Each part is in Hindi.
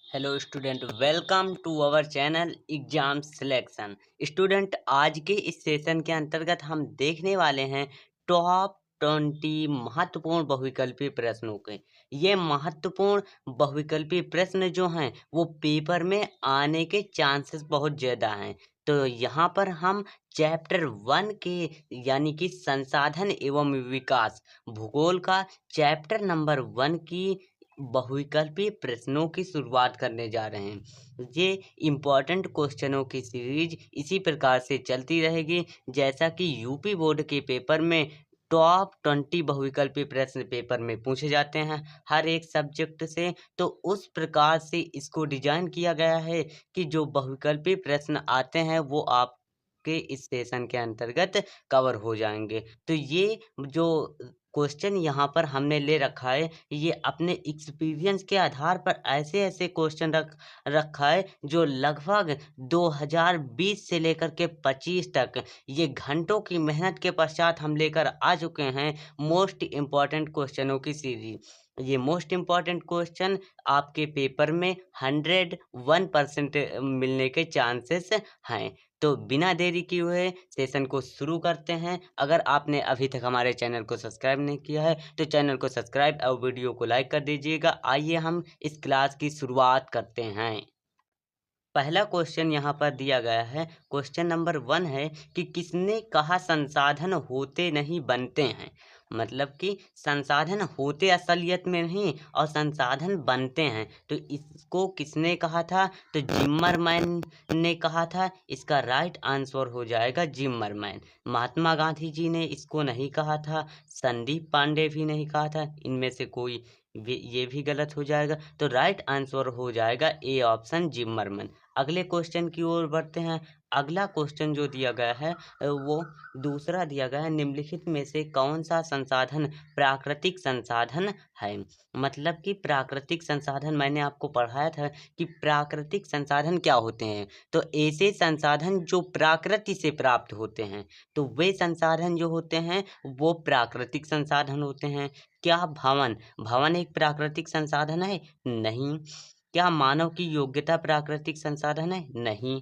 Hello student, welcome to our channel exam selection. Student, आज के इस सेशन के अंतर्गत हम देखने वाले हैं टॉप 20 महत्वपूर्ण बहुविकल्पी प्रश्नों के। ये महत्वपूर्ण बहुविकल्पी प्रश्न जो हैं वो पेपर में आने के चांसेस बहुत ज़्यादा हैं। तो यहाँ पर हम चैप्टर 1 के यानी कि संसाधन एवं विकास भूगोल का चैप्टर नंबर 1 की बहुविकल्पी प्रश्नों की शुरुआत करने जा रहे हैं। ये इम्पोर्टेंट क्वेश्चनों की सीरीज इसी प्रकार से चलती रहेगी, जैसा कि यूपी बोर्ड के पेपर में टॉप 20 बहुविकल्पी प्रश्न पेपर में पूछे जाते हैं हर एक सब्जेक्ट से। तो उस प्रकार से इसको डिजाइन किया गया है कि जो बहुविकल्पी प्रश्न आते हैं वो आपके इस सेशन के अंतर्गत कवर हो जाएंगे। तो ये जो क्वेश्चन यहाँ पर हमने ले रखा है, ये अपने एक्सपीरियंस के आधार पर ऐसे क्वेश्चन रखा है जो लगभग 2020 से लेकर के 25 तक ये घंटों की मेहनत के पश्चात हम लेकर आ चुके हैं मोस्ट इम्पॉर्टेंट क्वेश्चनों की सीरीज। ये मोस्ट इम्पॉर्टेंट क्वेश्चन आपके पेपर में 101% मिलने के चांसेस हैं। तो बिना देरी किए हुए सेशन को शुरू करते हैं। अगर आपने अभी तक हमारे चैनल को सब्सक्राइब नहीं किया है तो चैनल को सब्सक्राइब और वीडियो को लाइक कर दीजिएगा। आइए हम इस क्लास की शुरुआत करते हैं। पहला क्वेश्चन यहाँ पर दिया गया है, क्वेश्चन नंबर 1 है कि किसने कहा संसाधन होते नहीं बनते हैं। मतलब कि संसाधन होते असलियत में नहीं और संसाधन बनते हैं। तो इसको किसने कहा था? तो जिम्मरमैन ने कहा था। इसका राइट आंसर हो जाएगा जिम्मरमैन। महात्मा गांधी जी ने इसको नहीं कहा था, संदीप पांडे भी नहीं कहा था, इनमें से कोई ये भी गलत हो जाएगा। तो राइट आंसर हो जाएगा ए ऑप्शन जिम्मरमैन। अगले क्वेश्चन की ओर बढ़ते हैं। अगला क्वेश्चन जो दिया गया है वो दूसरा दिया गया है, निम्नलिखित में से कौन सा संसाधन प्राकृतिक संसाधन है। मतलब कि प्राकृतिक संसाधन मैंने आपको पढ़ाया था कि प्राकृतिक संसाधन क्या होते हैं। तो ऐसे संसाधन जो प्रकृति से प्राप्त होते हैं, तो वे संसाधन जो होते हैं वो प्राकृतिक संसाधन होते हैं। क्या भवन भवन एक प्राकृतिक संसाधन है? नहीं। क्या मानव की योग्यता प्राकृतिक संसाधन है? नहीं।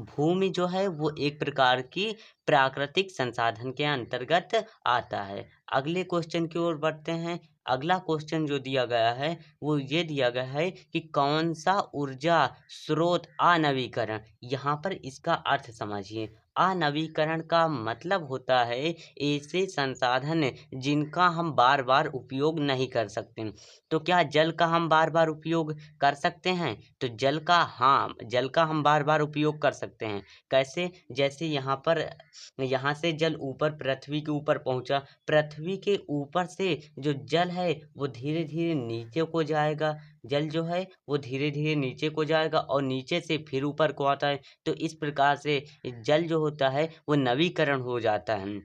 भूमि जो है वो एक प्रकार की प्राकृतिक संसाधन के अंतर्गत आता है। अगले क्वेश्चन की ओर बढ़ते हैं। अगला क्वेश्चन जो दिया गया है वो ये दिया गया है कि कौन सा ऊर्जा स्रोत अनवीकरण। यहाँ पर इसका अर्थ समझिए। अनवीकरण का मतलब होता है ऐसे संसाधन जिनका हम बार बार उपयोग नहीं कर सकते। तो क्या जल का हम बार बार उपयोग कर सकते हैं? तो जल का हम बार बार उपयोग कर सकते हैं। कैसे? जैसे यहाँ से जल ऊपर पृथ्वी के ऊपर पहुंचा, पृथ्वी के ऊपर से जो जल है वो धीरे धीरे नीचे को जाएगा। जल जो है वो धीरे धीरे नीचे को जाएगा और नीचे से फिर ऊपर को आता है। तो इस प्रकार से जल जो होता है वो नवीकरण हो जाता है।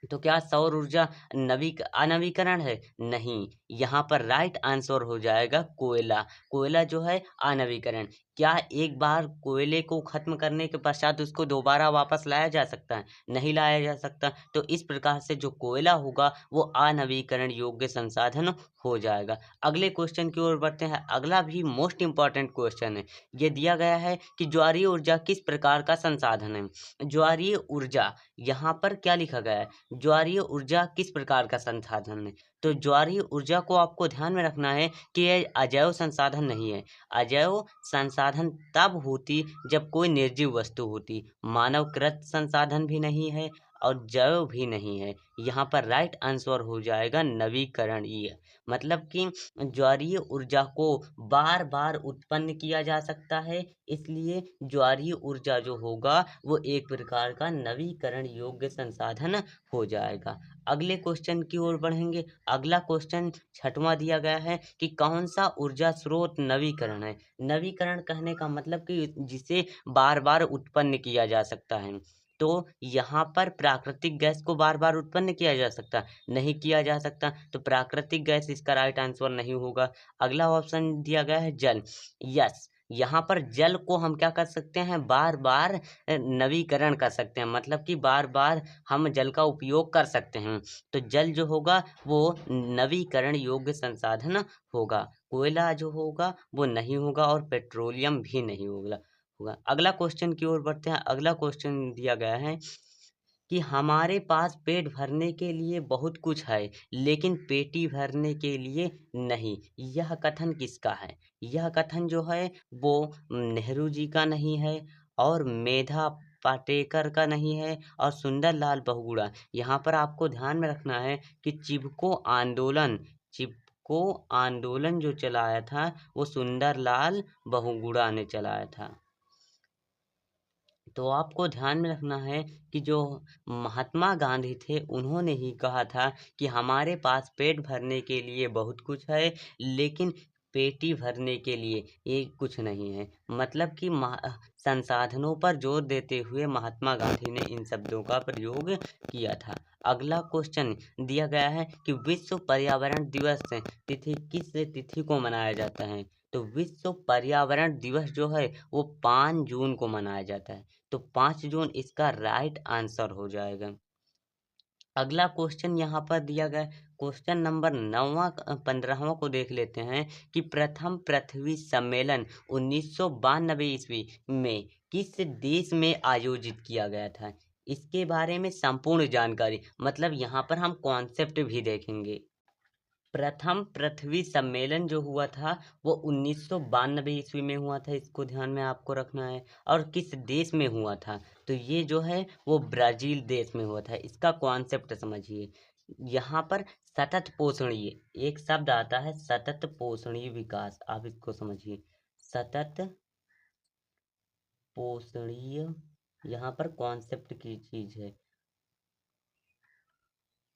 तो क्या सौर ऊर्जा अनवीकरण है? नहीं। यहाँ पर राइट आंसर हो जाएगा कोयला। कोयला जो है अनवीकरण। क्या एक बार कोयले को खत्म करने के पश्चात उसको दोबारा वापस लाया जा सकता है? नहीं लाया जा सकता। तो इस प्रकार से जो कोयला होगा वो अनवीकरण योग्य संसाधन हो जाएगा। अगले क्वेश्चन की ओर बढ़ते हैं। अगला भी मोस्ट इम्पॉर्टेंट क्वेश्चन है। ये दिया गया है कि ज्वारीय ऊर्जा किस प्रकार का संसाधन है। ज्वारीय ऊर्जा, यहाँ पर क्या लिखा गया है? ज्वारीय ऊर्जा किस प्रकार का संसाधन है। तो ज्वारीय ऊर्जा को आपको ध्यान में रखना है कि यह अजैव संसाधन नहीं है। अजैव संसाधन तब होती जब कोई निर्जीव वस्तु होती। मानवकृत संसाधन भी नहीं है और जैव भी नहीं है। यहाँ पर राइट आंसर हो जाएगा नवीकरणीय। मतलब कि ज्वारीय ऊर्जा को बार बार उत्पन्न किया जा सकता है, इसलिए ज्वारीय ऊर्जा जो होगा वो एक प्रकार का नवीकरण योग्य संसाधन हो जाएगा। अगले क्वेश्चन की ओर बढ़ेंगे। अगला क्वेश्चन छठवां दिया गया है कि कौन सा ऊर्जा स्रोत नवीकरण है। नवीकरण कहने का मतलब कि जिसे बार बार उत्पन्न किया जा सकता है। तो यहाँ पर प्राकृतिक गैस को बार बार उत्पन्न किया जा सकता? नहीं किया जा सकता। तो प्राकृतिक गैस इसका राइट आंसर नहीं होगा। अगला ऑप्शन दिया गया है जल। यस, यहाँ पर जल को हम क्या कर सकते हैं? बार बार नवीकरण कर सकते हैं। मतलब कि बार बार हम जल का उपयोग कर सकते हैं। तो जल जो होगा वो नवीकरण योग्य संसाधन होगा। कोयला जो होगा वो नहीं होगा और पेट्रोलियम भी नहीं होगा। अगला क्वेश्चन की ओर बढ़ते हैं। अगला क्वेश्चन दिया गया है कि हमारे पास पेट भरने के लिए बहुत कुछ है, लेकिन पेटी भरने के लिए नहीं। यह कथन किसका है? यह कथन जो है वो नेहरू जी का नहीं है और मेधा पाटेकर का नहीं है और सुंदरलाल बहुगुणा। यहाँ पर आपको ध्यान में रखना है कि चिपको आंदोलन जो चलाया था वो सुंदरलाल बहुगुणा ने चलाया था। तो आपको ध्यान में रखना है कि जो महात्मा गांधी थे उन्होंने ही कहा था कि हमारे पास पेट भरने के लिए बहुत कुछ है, लेकिन पेटी भरने के लिए ये कुछ नहीं है। मतलब कि संसाधनों पर जोर देते हुए महात्मा गांधी ने इन शब्दों का प्रयोग किया था। अगला क्वेश्चन दिया गया है कि विश्व पर्यावरण दिवस तिथि किस तिथि को मनाया जाता है? तो विश्व पर्यावरण दिवस जो है वो 5 जून को मनाया जाता है। तो 5 जून इसका राइट आंसर हो जाएगा। अगला क्वेश्चन यहाँ पर दिया गया क्वेश्चन नंबर 15वां को देख लेते हैं कि प्रथम पृथ्वी सम्मेलन 1992 ईस्वी में किस देश में आयोजित किया गया था? इसके बारे में संपूर्ण जानकारी, मतलब यहाँ पर हम कॉन्सेप्ट भी देखेंगे। प्रथम पृथ्वी सम्मेलन जो हुआ था वो 1992 ईस्वी में हुआ था, इसको ध्यान में आपको रखना है। और किस देश में हुआ था? तो ये जो है वो ब्राजील देश में हुआ था। इसका कॉन्सेप्ट समझिए। यहाँ पर सतत पोषणीय एक शब्द आता है, सतत पोषणीय विकास, आप इसको समझिए। सतत पोषणीय यहाँ पर कॉन्सेप्ट की चीज है,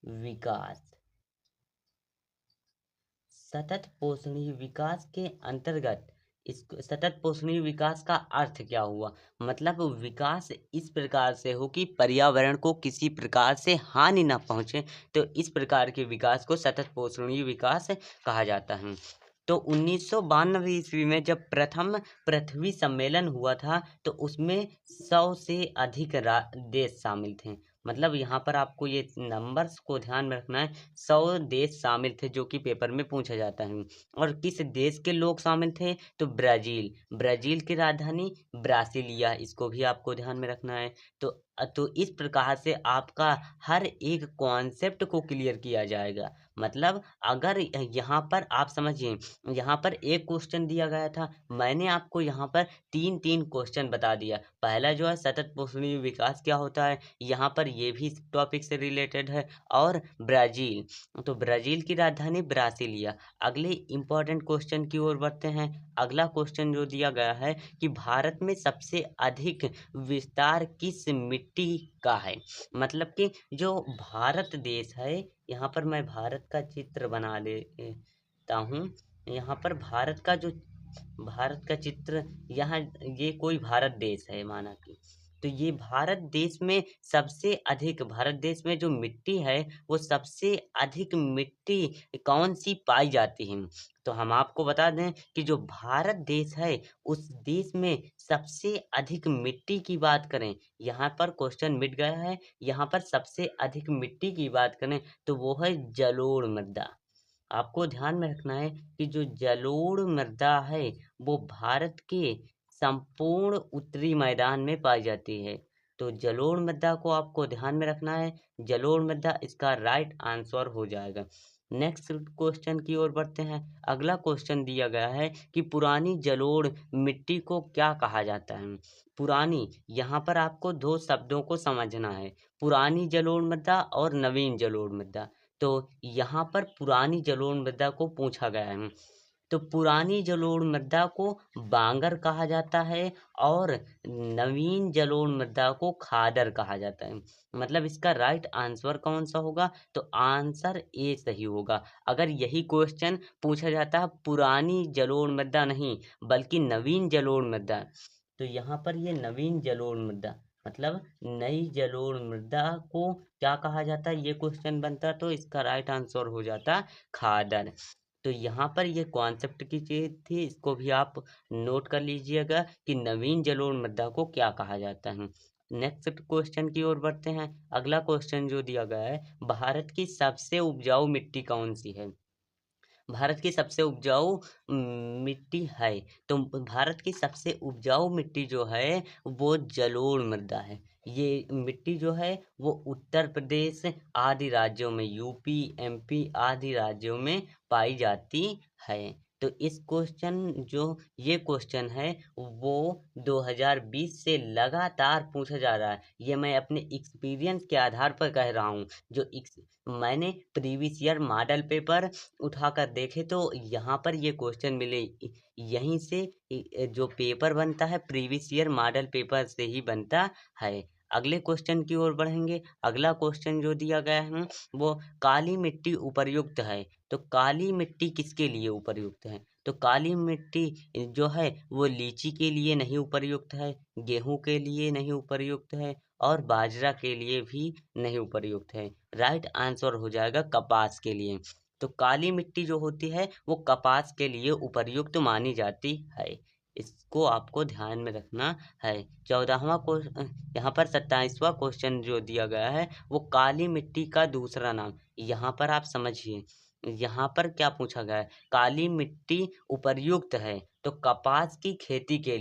विकास। सतत पोषणीय विकास के अंतर्गत इस सतत पोषणीय विकास का अर्थ क्या हुआ? मतलब विकास इस प्रकार से हो कि पर्यावरण को किसी प्रकार से हानि ना पहुंचे, तो इस प्रकार के विकास को सतत पोषणीय विकास कहा जाता है। तो 1992 ईस्वी में जब प्रथम पृथ्वी सम्मेलन हुआ था तो उसमें 100 से अधिक देश शामिल थे। मतलब यहाँ पर आपको ये नंबर्स को ध्यान में रखना है। 100 देश शामिल थे जो कि पेपर में पूछा जाता है। और किस देश के लोग शामिल थे? तो ब्राजील की राजधानी ब्रासिलिया, इसको भी आपको ध्यान में रखना है। तो इस प्रकार से आपका हर एक कॉन्सेप्ट को क्लियर किया जाएगा। मतलब अगर यहाँ पर आप समझिए, यहाँ पर एक क्वेश्चन दिया गया था, मैंने आपको यहाँ पर 3 क्वेश्चन बता दिया। पहला जो है सतत पोषणीय विकास क्या होता है, यहाँ पर ये भी इस टॉपिक से रिलेटेड है। और ब्राजील, तो ब्राजील की राजधानी ब्रासिलिया। अगले इंपॉर्टेंट क्वेश्चन की ओर बढ़ते हैं। अगला क्वेश्चन जो दिया गया है कि भारत में सबसे अधिक विस्तार किस मिट्टी का है? मतलब कि जो भारत देश है, यहाँ पर मैं भारत का चित्र बना लेता हूँ। यहाँ पर भारत का चित्र, यहाँ ये कोई भारत देश है माना कि, तो ये भारत देश में जो मिट्टी है वो सबसे अधिक मिट्टी कौन सी पाई जाती है? तो हम आपको बता दें कि जो भारत देश है उस देश में सबसे अधिक मिट्टी की बात करें, यहाँ पर क्वेश्चन मिट गया है। यहाँ पर सबसे अधिक मिट्टी की बात करें तो वो है जलोढ़ मृदा। आपको ध्यान में रखना है कि जो जलोढ़ मृदा है वो भारत के संपूर्ण उत्तरी मैदान में पाई जाती है। तो जलोढ़ मृदा को आपको ध्यान में रखना है। जलोढ़ मृदा इसका राइट आंसर हो जाएगा। नेक्स्ट क्वेश्चन की ओर बढ़ते हैं। अगला क्वेश्चन दिया गया है कि पुरानी जलोढ़ मिट्टी को क्या कहा जाता है? पुरानी, यहाँ पर आपको 2 शब्दों को समझना है, पुरानी जलोढ़ मृदा और नवीन जलोढ़ मृदा। तो यहाँ पर पुरानी जलोढ़ मृदा को पूछा गया है। तो पुरानी जलोढ़ मृदा को बांगर कहा जाता है और नवीन जलोढ़ मृदा को खादर कहा जाता है। मतलब इसका राइट आंसर कौन सा होगा? तो आंसर ए सही होगा। अगर यही क्वेश्चन पूछा जाता है पुरानी जलोढ़ मृदा नहीं बल्कि नवीन जलोढ़ मृदा, तो यहाँ पर ये नवीन जलोढ़ मृदा, मतलब नई जलोढ़ मृदा को क्या कहा जाता है, ये क्वेश्चन बनता, तो इसका राइट आंसर हो जाता खादर। तो यहाँ पर ये कॉन्सेप्ट की चीज थी, इसको भी आप नोट कर लीजिएगा कि नवीन जलोढ़ मृदा को क्या कहा जाता है। नेक्स्ट क्वेश्चन की ओर बढ़ते हैं। अगला क्वेश्चन जो दिया गया है, भारत की सबसे उपजाऊ मिट्टी कौन सी है? भारत की सबसे उपजाऊ मिट्टी है। तो भारत की सबसे उपजाऊ मिट्टी जो है वो जलोढ़ मृदा है। ये मिट्टी जो है वो उत्तर प्रदेश आदि राज्यों में, यूपी, एमपी आदि राज्यों में पाई जाती है। तो ये क्वेश्चन है वो 2020 से लगातार पूछा जा रहा है। ये मैं अपने एक्सपीरियंस के आधार पर कह रहा हूँ। मैंने प्रीवियस ईयर मॉडल पेपर उठाकर देखे तो यहाँ पर ये क्वेश्चन मिले। यहीं से जो पेपर बनता है प्रीवियस ईयर मॉडल पेपर से ही बनता है। अगले क्वेश्चन की ओर बढ़ेंगे। अगला क्वेश्चन जो दिया गया है वो काली मिट्टी उपर्युक्त है। तो काली मिट्टी किसके लिए उपर्युक्त है? तो काली मिट्टी जो है वो लीची के लिए नहीं उपर्युक्त है, गेहूं के लिए नहीं उपर्युक्त है और बाजरा के लिए भी नहीं उपर्युक्त है। राइट आंसर हो जाएगा कपास के लिए। तो काली मिट्टी जो होती है वो कपास के लिए उपर्युक्त मानी जाती है। इसको आपको ध्यान में रखना है। 14वां क्वेश्चन, यहाँ पर 27वां क्वेश्चन जो दिया गया है वो काली मिट्टी का दूसरा नाम। यहाँ पर आप समझिए, यहाँ पर क्या पूछा गया है? काली मिट्टी उपर्युक्त है तो कपास की खेती के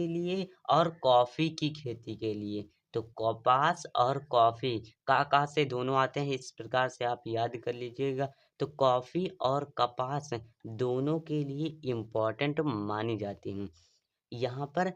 लिए और कॉफी की खेती के लिए। तो कपास और कॉफी का से दोनों आते हैं, इस प्रकार से आप याद कर लीजिएगा। तो कॉफी और कपास दोनों के लिए इम्पोर्टेंट मानी जाती हैं। यहाँ पर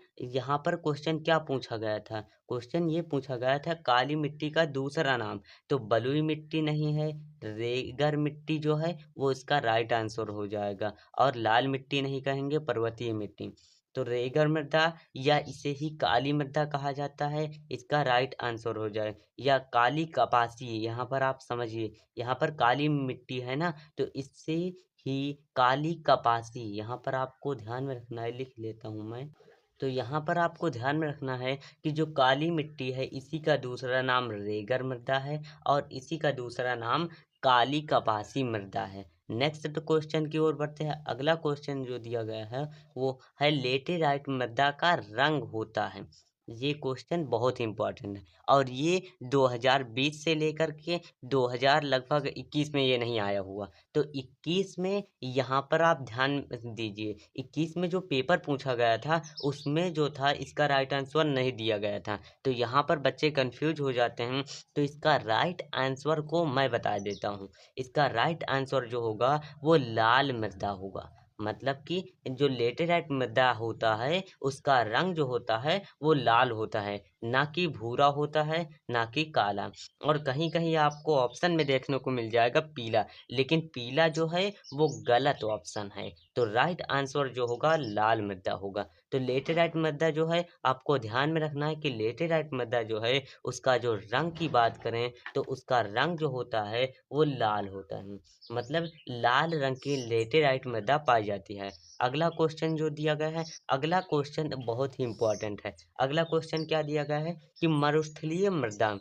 क्वेश्चन क्या पूछा गया था? क्वेश्चन ये पूछा गया था काली मिट्टी का दूसरा नाम। तो बलुई मिट्टी नहीं है, रेगर मिट्टी जो है वो इसका राइट आंसर हो जाएगा। और लाल मिट्टी नहीं कहेंगे, पर्वतीय मिट्टी। तो रेगर मृदा या इसे ही काली मृदा कहा जाता है, इसका राइट आंसर हो जाए। या काली कपासी, यहाँ पर आप समझिए, यहाँ पर काली मिट्टी है ना, तो इससे ही काली कपासी, यहाँ पर आपको ध्यान में रखना है, लिख लेता हूँ मैं। तो यहाँ पर आपको ध्यान में रखना है कि जो काली मिट्टी है इसी का दूसरा नाम रेगर मृदा है और इसी का दूसरा नाम काली कपासी मृदा है। नेक्स्ट क्वेश्चन की ओर बढ़ते हैं। अगला क्वेश्चन जो दिया गया है वो है लेटेराइट मृदा का रंग होता है। ये क्वेश्चन बहुत इंपॉर्टेंट है और ये 2020 से लेकर के 2000 लगभग 21 में ये नहीं आया हुआ। तो 21 में यहाँ पर आप ध्यान दीजिए, 21 में जो पेपर पूछा गया था उसमें जो था इसका राइट आंसर नहीं दिया गया था। तो यहाँ पर बच्चे कंफ्यूज हो जाते हैं। तो इसका राइट आंसर को मैं बता देता हूँ। इसका राइट आंसर जो होगा वो लाल मृदा होगा। मतलब कि जो लेटेराइट मृदा होता है उसका रंग जो होता है वो लाल होता है, ना कि भूरा होता है, ना कि काला। और कहीं कहीं आपको ऑप्शन में देखने को मिल जाएगा पीला, लेकिन पीला जो है वो गलत ऑप्शन है। तो राइट आंसर जो होगा लाल मृदा होगा। तो लेटेराइट मृदा जो है आपको ध्यान में रखना है कि लेटेराइट मृदा जो है उसका जो रंग की बात करें तो उसका रंग जो होता है वो लाल होता है। मतलब लाल रंग की लेटेराइट मृदा पाई जाती है। अगला क्वेश्चन जो दिया गया है, अगला क्वेश्चन बहुत ही इंपॉर्टेंट है। अगला क्वेश्चन क्या दिया गया है कि मरुस्थलीय मृदा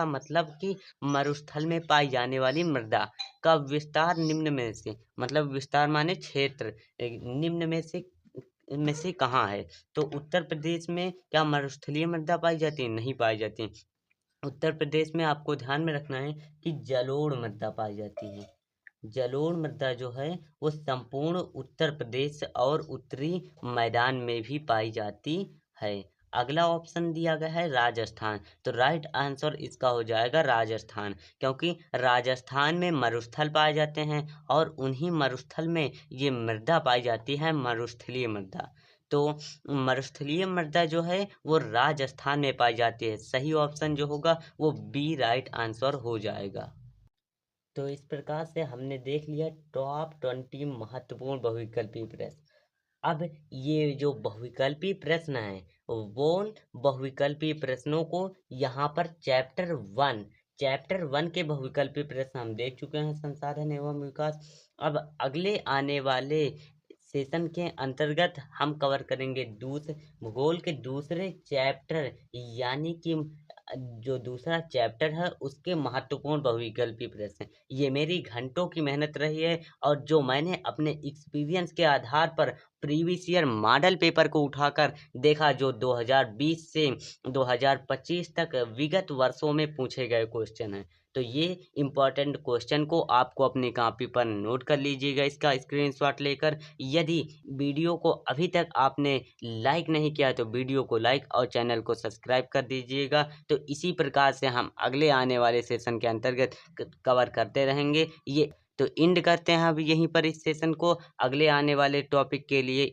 मतलब कि मरुस्थल में पाई जाने वाली मृदा का विस्तार निम्न में से, मतलब विस्तार माने क्षेत्र, निम्न में से कहाँ है? तो उत्तर प्रदेश में क्या मरुस्थलीय मृदा पाई जाती है? नहीं पाई जाती। उत्तर प्रदेश में आपको ध्यान में रखना है कि जलोढ़ मृदा पाई जाती है। जलोढ़ मृदा जो है वो संपूर्ण उत्तर प्रदेश और उत्तरी मैदान में भी पाई जाती है। अगला ऑप्शन दिया गया है राजस्थान। तो राइट आंसर इसका हो जाएगा राजस्थान, क्योंकि राजस्थान में मरुस्थल पाए जाते हैं और उन्हीं मरुस्थल में ये मृदा पाई जाती है, मरुस्थलीय मृदा। तो मरुस्थलीय मृदा जो है वो राजस्थान में पाई जाती है। सही ऑप्शन जो होगा वो बी राइट आंसर हो जाएगा। तो इस प्रकार से हमने देख लिया टॉप 20 महत्वपूर्ण बहुविकल्पी प्रश्न। अब ये जो बहुविकल्पी प्रश्न है वो बहुविकल्पी प्रश्नों को यहाँ पर चैप्टर 1 के बहुविकल्पी प्रश्न हम देख चुके हैं, संसाधन एवं विकास। अब अगले आने वाले सेशन के अंतर्गत हम कवर करेंगे भूगोल के दूसरे चैप्टर, यानी कि जो दूसरा चैप्टर है उसके महत्वपूर्ण बहुविकल्पी प्रश्न। ये मेरी घंटों की मेहनत रही है और जो मैंने अपने एक्सपीरियंस के आधार पर प्रीवियस ईयर मॉडल पेपर को उठाकर देखा, जो 2020 से 2025 तक विगत वर्षों में पूछे गए क्वेश्चन हैं। तो ये इम्पोर्टेंट क्वेश्चन को आपको अपनी कॉपी पर नोट कर लीजिएगा इसका स्क्रीनशॉट लेकर। यदि वीडियो को अभी तक आपने लाइक नहीं किया तो वीडियो को लाइक और चैनल को सब्सक्राइब कर दीजिएगा। तो इसी प्रकार से हम अगले आने वाले सेशन के अंतर्गत कवर करते रहेंगे। ये तो एंड करते हैं अब यहीं पर इस सेशन को। अगले आने वाले टॉपिक के लिए